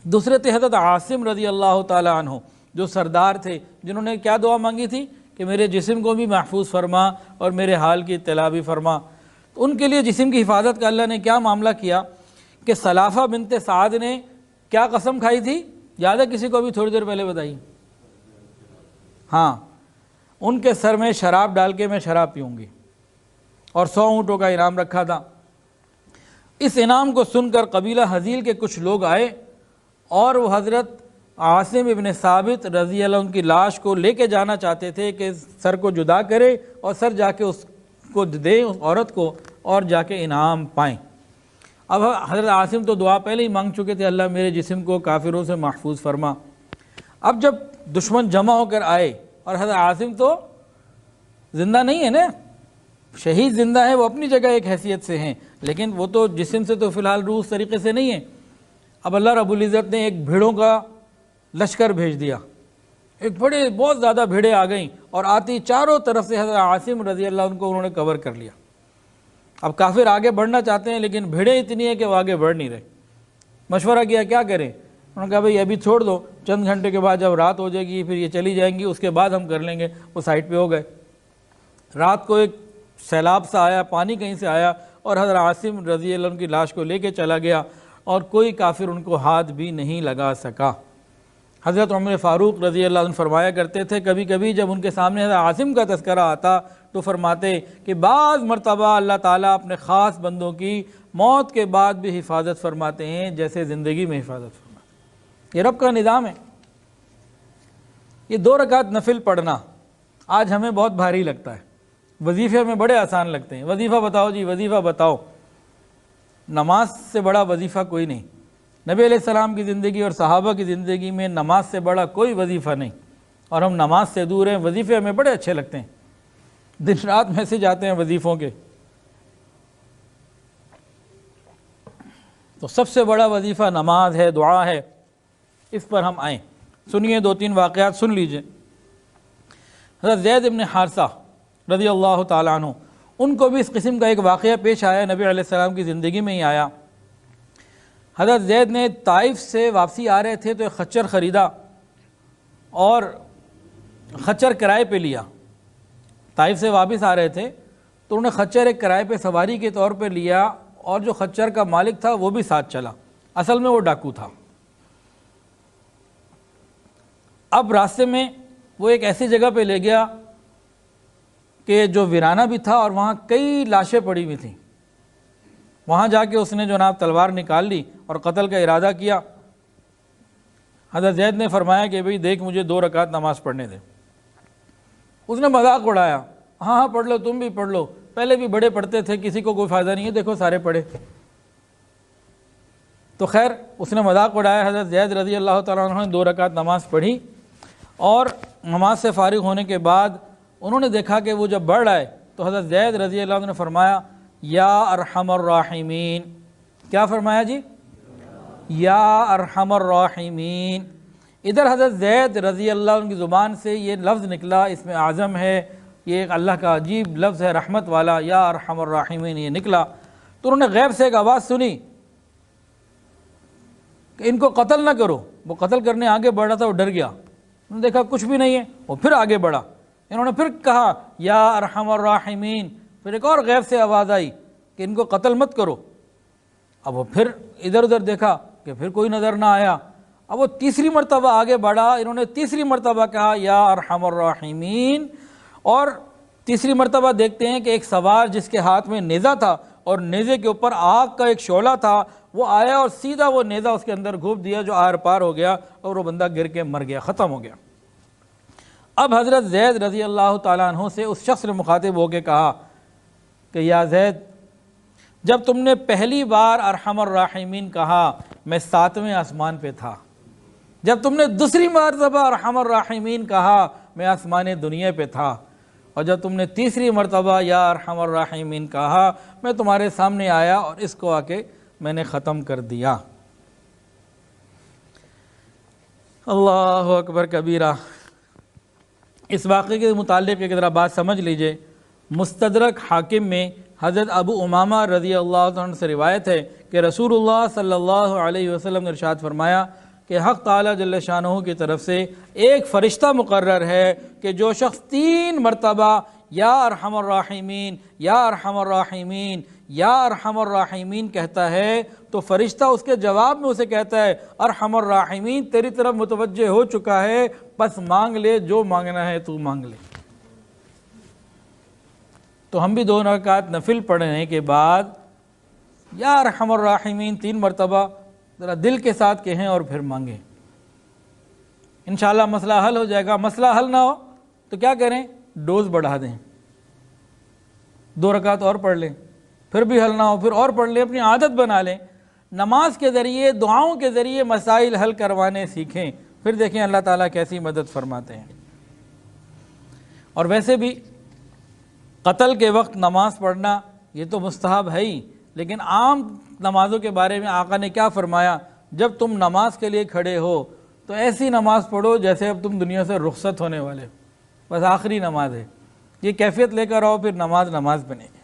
دوسرے تھے حضرت عاصم رضی اللہ تعالیٰ عنہ جو سردار تھے، جنہوں نے کیا دعا مانگی تھی کہ میرے جسم کو بھی محفوظ فرما اور میرے حال کی اطلاع بھی فرما۔ تو ان کے لیے جسم کی حفاظت کا اللہ نے کیا معاملہ کیا کہ سلافہ بنت سعد نے کیا قسم کھائی تھی، یاد ہے کسی کو؟ بھی تھوڑی دیر پہلے بتائی۔ ہاں، ان کے سر میں شراب ڈال کے میں شراب پیوں گی، اور 100 اونٹوں کا انعام رکھا تھا۔ اس انعام کو سن کر قبیلہ حزیل کے کچھ لوگ آئے اور وہ حضرت عاصم ابن ثابت رضی اللہ عنہ کی لاش کو لے کے جانا چاہتے تھے کہ سر کو جدا کرے اور سر جا کے اس کو دے اس عورت کو اور جا کے انعام پائیں۔ اب حضرت عاصم تو دعا پہلے ہی مانگ چکے تھے، اللہ میرے جسم کو کافروں سے محفوظ فرما۔ اب جب دشمن جمع ہو کر آئے اور حضرت عاصم تو زندہ نہیں ہے نا، شہید زندہ ہے، وہ اپنی جگہ ایک حیثیت سے ہیں، لیکن وہ تو جسم سے تو فی الحال روح اس طریقے سے نہیں ہے۔ اب اللہ رب العزت نے ایک بھیڑوں کا لشکر بھیج دیا، ایک بہت زیادہ بھیڑیں آ گئیں اور آتی چاروں طرف سے حضرت عاصم رضی اللہ عنہ کو انہوں نے کور کر لیا۔ اب کافر آگے بڑھنا چاہتے ہیں لیکن بھیڑیں اتنی ہیں کہ وہ آگے بڑھ نہیں رہے۔ مشورہ کیا کیا کریں؟ انہوں نے کہا بھئی ابھی چھوڑ دو، چند گھنٹے کے بعد جب رات ہو جائے گی پھر یہ چلی جائیں گی، اس کے بعد ہم کر لیں گے۔ وہ سائٹ پہ ہو گئے۔ رات کو ایک سیلاب سا آیا، پانی کہیں سے آیا اور حضرت عاصم رضی اللہ عنہ کی لاش کو لے کے چلا گیا اور کوئی کافر ان کو ہاتھ بھی نہیں لگا سکا۔ حضرت عمر فاروق رضی اللہ عنہ فرمایا کرتے تھے کبھی کبھی جب ان کے سامنے حضرت عاصم کا تذکرہ آتا تو فرماتے کہ بعض مرتبہ اللہ تعالیٰ اپنے خاص بندوں کی موت کے بعد بھی حفاظت فرماتے ہیں جیسے زندگی میں حفاظت فرماتے ہیں۔ یہ رب کا نظام ہے۔ یہ 2 رکعت نفل پڑھنا آج ہمیں بہت بھاری لگتا ہے، وظیفے میں بڑے آسان لگتے ہیں۔ وظیفہ بتاؤ جی، وظیفہ بتاؤ۔ نماز سے بڑا وظیفہ کوئی نہیں۔ نبی علیہ السلام کی زندگی اور صحابہ کی زندگی میں نماز سے بڑا کوئی وظیفہ نہیں، اور ہم نماز سے دور ہیں۔ وظیفے ہمیں بڑے اچھے لگتے ہیں، دن رات میسج آتے ہیں وظیفوں کے۔ تو سب سے بڑا وظیفہ نماز ہے، دعا ہے، اس پر ہم آئیں۔ سنیے 2-3 واقعات سن لیجئے۔ حضرت زید بن حارثہ رضی اللہ تعالیٰ عنہ، ان کو بھی اس قسم کا ایک واقعہ پیش آیا، نبی علیہ السلام کی زندگی میں ہی آیا۔ حضرت زید نے طائف سے واپسی آ رہے تھے تو ایک خچر خریدا اور خچر کرائے پہ لیا۔ طائف سے واپس آ رہے تھے تو انہوں نے خچر ایک کرائے پہ سواری کے طور پہ لیا، اور جو خچر کا مالک تھا وہ بھی ساتھ چلا، اصل میں وہ ڈاکو تھا۔ اب راستے میں وہ ایک ایسی جگہ پہ لے گیا کہ جو ویرانہ بھی تھا اور وہاں کئی لاشیں پڑی ہوئی تھیں۔ وہاں جا کے اس نے جناب تلوار نکال لی اور قتل کا ارادہ کیا۔ حضرت زید نے فرمایا کہ بھئی دیکھ مجھے 2 رکعت نماز پڑھنے دے۔ اس نے مذاق اڑایا، ہاں پڑھ لو، تم بھی پڑھ لو، پہلے بھی بڑے پڑھتے تھے، کسی کو کوئی فائدہ نہیں ہے، دیکھو سارے پڑھے۔ تو خیر اس نے مذاق اڑایا۔ حضرت زید رضی اللہ تعالیٰ عنہ نے 2 رکعت نماز پڑھی، اور نماز سے فارغ ہونے کے بعد انہوں نے دیکھا کہ وہ جب بڑھ رہا ہے تو حضرت زید رضی اللہ عنہ نے فرمایا یا ارحم الراحمین۔ کیا فرمایا جی؟ یا ارحم الراحمین۔ ادھر حضرت زید رضی اللہ عنہ کی زبان سے یہ لفظ نکلا، اس میں اعظم ہے، یہ ایک اللہ کا عجیب لفظ ہے رحمت والا، یا ارحم الراحمین یہ نکلا۔ تو انہوں نے غیب سے ایک آواز سنی کہ ان کو قتل نہ کرو۔ وہ قتل کرنے آگے بڑھ رہا تھا، وہ ڈر گیا، انہوں نے دیکھا کچھ بھی نہیں ہے، وہ پھر آگے بڑھا۔ انہوں نے پھر کہا یا ارحم الراحمین، پھر ایک اور غیب سے آواز آئی کہ ان کو قتل مت کرو۔ اب وہ پھر ادھر ادھر دیکھا کہ پھر کوئی نظر نہ آیا۔ اب وہ تیسری مرتبہ آگے بڑھا، انہوں نے تیسری مرتبہ کہا یا ارحم الراحمین، اور تیسری مرتبہ دیکھتے ہیں کہ ایک سوار جس کے ہاتھ میں نیزہ تھا اور نیزے کے اوپر آگ کا ایک شعلہ تھا، وہ آیا اور سیدھا وہ نیزہ اس کے اندر گھوپ دیا، جو آر پار ہو گیا اور وہ بندہ گر کے مر گیا، ختم ہو گیا۔ اب حضرت زید رضی اللہ تعالیٰ عنہ سے اس شخص نے مخاطب ہو کے کہا کہ یا زید، جب تم نے پہلی بار ارحم الراحمین کہا میں 7ویں آسمان پہ تھا، جب تم نے دوسری مرتبہ ارحم الراحمین کہا میں آسمان دنیا پہ تھا، اور جب تم نے تیسری مرتبہ یا ارحم الراحمین کہا میں تمہارے سامنے آیا اور اس کو آ کے میں نے ختم کر دیا۔ اللہ اکبر کبیرہ۔ اس واقعے کے متعلق ایک ذرا بات سمجھ لیجئے۔ مستدرک حاکم میں حضرت ابو امامہ رضی اللہ عنہ سے روایت ہے کہ رسول اللہ صلی اللہ علیہ وسلم نے ارشاد فرمایا کہ حق تعالیٰ جل شانہ کی طرف سے ایک فرشتہ مقرر ہے کہ جو شخص 3 مرتبہ یا ارحم الراحمین یا ارحم الراحمین یا ارحم الراحمین کہتا ہے تو فرشتہ اس کے جواب میں اسے کہتا ہے ارحم الراحمین تیری طرف متوجہ ہو چکا ہے، بس مانگ لے جو مانگنا ہے تو مانگ لے۔ تو ہم بھی 2 رکعت نفل پڑھنے کے بعد یا ارحم الراحمین 3 مرتبہ ذرا دل کے ساتھ کہیں اور پھر مانگیں، انشاءاللہ مسئلہ حل ہو جائے گا۔ مسئلہ حل نہ ہو تو کیا کریں، ڈوز بڑھا دیں، 2 رکعت اور پڑھ لیں، پھر بھی حل نہ ہو پھر اور پڑھ لیں، اپنی عادت بنا لیں۔ نماز کے ذریعے، دعاؤں کے ذریعے مسائل حل کروانے سیکھیں، پھر دیکھیں اللہ تعالیٰ کیسی مدد فرماتے ہیں۔ اور ویسے بھی قتل کے وقت نماز پڑھنا یہ تو مستحب ہے ہی، لیکن عام نمازوں کے بارے میں آقا نے کیا فرمایا، جب تم نماز کے لیے کھڑے ہو تو ایسی نماز پڑھو جیسے اب تم دنیا سے رخصت ہونے والے ہو، بس آخری نماز ہے، یہ کیفیت لے کر آؤ، پھر نماز بنے گی۔